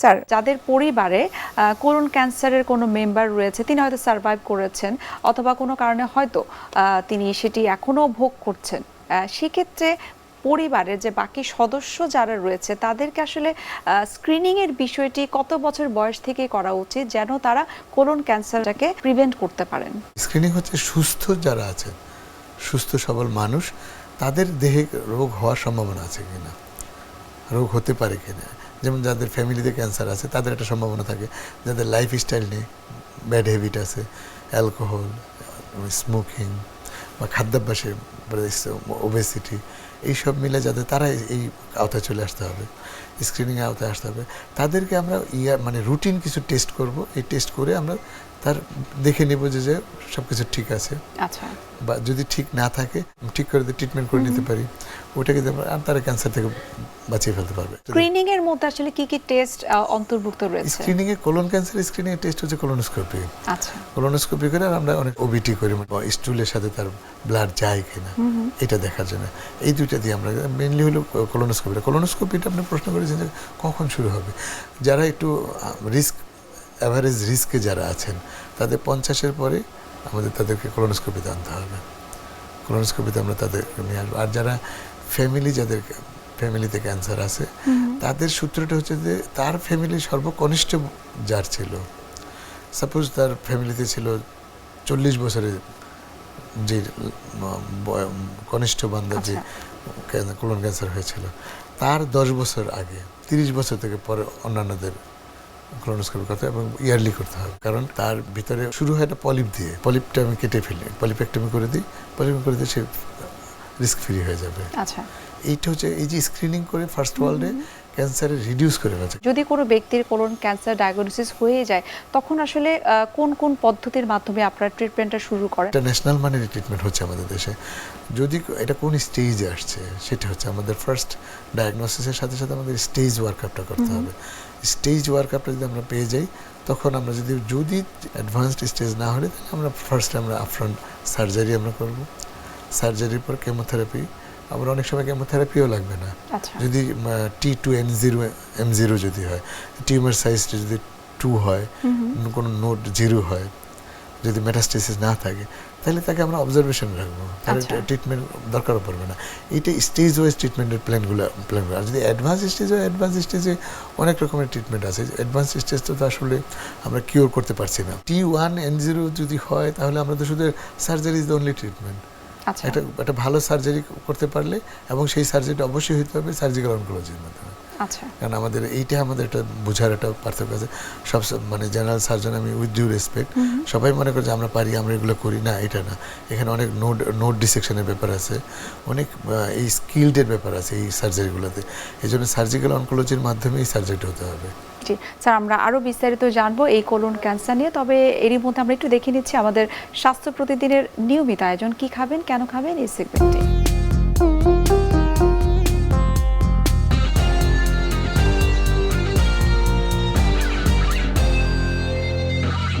Sir, যাদের পরিবারে colon ক্যান্সারের কোনো মেম্বার রয়েছে, তিনি হয়তো সার্ভাইভ করেছেন অথবা কোনো কারণে হয়তো তিনি সেটি এখনও ভোগ করছেন, সেক্ষেত্রে পরিবারের যে বাকি সদস্য যারা রয়েছে তাদেরকে আসলে স্ক্রিনিং এর বিষয়টি কত বছর বয়স থেকে করা উচিত যেন তারা কোলন ক্যান্সারটাকে প্রিভেন্ট করতে পারেন? স্ক্রিনিং হচ্ছে সুস্থ যারা আছেন, সুস্থ সবল মানুষ, তাদের দেহে রোগ হওয়ার সম্ভাবনা আছে কিনা, রোগ হতে পারে কিনা। যেমন যাদের ফ্যামিলিতে ক্যান্সার আছে তাদের একটা সম্ভাবনা থাকে, যাদের লাইফস্টাইল নেই, ব্যাড হ্যাবিট আছে, অ্যালকোহল, স্মোকিং বা খাদ্যাভ্যাসে ওবেসিটি, এইসব মিলে যাদের, তারা এই আওতায় চলে আসতে হবে, স্ক্রিনিংয়ে আওতায় আসতে হবে। তাদেরকে আমরা মানে রুটিন কিছু টেস্ট করব, এই টেস্ট করে আমরা তার দেখে নেব যে সব কিছু ঠিক আছে। আচ্ছা, বা যদি ঠিক না থাকে ঠিক করে ট্রিটমেন্ট করে নিতে পারি, ওটাকে তারা ক্যান্সার থেকে বাঁচিয়ে ফেলতে পারবে। স্ক্রিনিং এর মধ্যে আসলে কি কি টেস্ট অন্তর্ভুক্ত রয়েছে? স্ক্রিনিং এ কোলন ক্যান্সার স্ক্রিনিং এর টেস্ট হচ্ছে কোলোনোস্কোপি। আচ্ছা, কোলোনোস্কোপি করে আমরা অনেক ওবিটি করি, স্টুলের সাথে তার ব্লাড যায় কিনা এটা দেখার জন্য। এই দুইটা দিয়ে আমরা মেনলি হলো কোলোনোস্কোপিটা। কোলোনোস্কোপিটা আপনি প্রশ্ন করেছেন যে কখন শুরু হবে। যারা একটু অ্যাভারেজ রিস্কে যারা আছেন তাদের 50-এর পরে তাদেরকে কোলোনোস্কোপিতে আনতে হবে। কোলোনোস্কোপিতে আমরা তাদেরকে নিয়ে আসবো। আর যারা যাদের ফ্যামিলিতে ক্যান্সার আছে তাদের সূত্রটা হচ্ছে যে তার ফ্যামিলির সর্বকনিষ্ঠ যার ছিল, সাপোজ তার ফ্যামিলিতে ছিল 40 বছরের যে কনিষ্ঠ বান্ধব যে কোলন ক্যান্সার হয়েছিল, তার 10 বছর আগে 30 বছর থেকে পরে অন্যান্যদের কোলোনোস্কোপি করতে হবে এবং ইয়ারলি করতে হবে। কারণ তার ভিতরে শুরু হয় একটা পলিপ দিয়ে, পলিপটা আমি কেটে ফেলি, পলিপেক্টমি করে দিই, পলিপেক্টমি করে দিয়ে সে রিস্ক ফ্রি হয়ে যাবে। আচ্ছা, এইটা হচ্ছে এই যে স্ক্রিনিং করে ফার্স্ট ওয়ার্ল্ডে ক্যান্সারে রিডিউস করে ফেলছে। যদি কোনো ব্যক্তির কোলন ক্যান্সার ডায়াগনোসিস হয়ে যায় তখন আসলে কোন কোন পদ্ধতির মাধ্যমে আপনারা ট্রিটমেন্টটা শুরু করেন? এটা ন্যাশনাল মানের ট্রিটমেন্ট হচ্ছে আমাদের দেশে। যদি এটা কোন স্টেজে আসছে সেটা হচ্ছে আমাদের ফার্স্ট ডায়াগনোসিসের সাথে সাথে আমাদের স্টেজ ওয়ার্কআপটা করতে হবে। স্টেজ ওয়ার্কআপটা যদি আমরা পেয়ে যাই তখন আমরা যদি অ্যাডভান্সড স্টেজ না হলে তাহলে আমরা ফার্স্টে আমরা আপফ্রন্ট সার্জারি আমরা করব। সার্জারির পর কেমোথেরাপি, আবার অনেক সময় কেমোথেরাপিও লাগবে না। যদি T2N0M0 যদি হয়, টিউমার সাইজটা যদি 2 হয়, কোনো নোট 0 হয়, যদি মেটাস্টেসিস না থাকে তাহলে তাকে আমরা অবজারভেশন রাখবো, তাহলে ট্রিটমেন্ট দরকারও পড়বে না। এইটা স্টেজ ওয়াইজ ট্রিটমেন্টের প্ল্যানগুলো। আর যদি অ্যাডভান্স স্টেজ হয়, অ্যাডভান্স স্টেজে অনেক রকমের ট্রিটমেন্ট আছে। অ্যাডভান্স স্টেজটা তো আসলে আমরা কিওর করতে পারছি না। T1N0 যদি হয় তাহলে আমরা তো শুধু surgery is the only treatment. একটা ভালো সার্জারি করতে পারলে, এবং সেই সার্জারিটা অবশ্যই হতে হবে সার্জিক্যাল অনকোলজির মাধ্যমে। কারণ আমাদের একটা বোঝার একটা পার্থক্য আছে। সব মানে জেনারেল সার্জন, আমি উইথ ডিউ রেসপেক্ট, সবাই মনে করে যে আমরা পারি, আমরা এগুলো করি না, এটা না। এখানে অনেক নোড ডিসেকশনের ব্যাপার আছে, অনেক এই স্কিলডের ব্যাপার আছে এই সার্জারিগুলোতে। এই জন্য সার্জিক্যাল অনকোলজির মাধ্যমে এই সার্জারিটা হতে হবে। জি স্যার, আমরা আরও বিস্তারিত জানবো এই কোলন ক্যান্সার নিয়ে, তবে এরই মধ্যে আমরা একটু দেখে নিচ্ছি আমাদের স্বাস্থ্য প্রতিদিনের নিয়মিত আয়োজন। কি খাবেন, কেন খাবেন, এই সেগমেন্টে।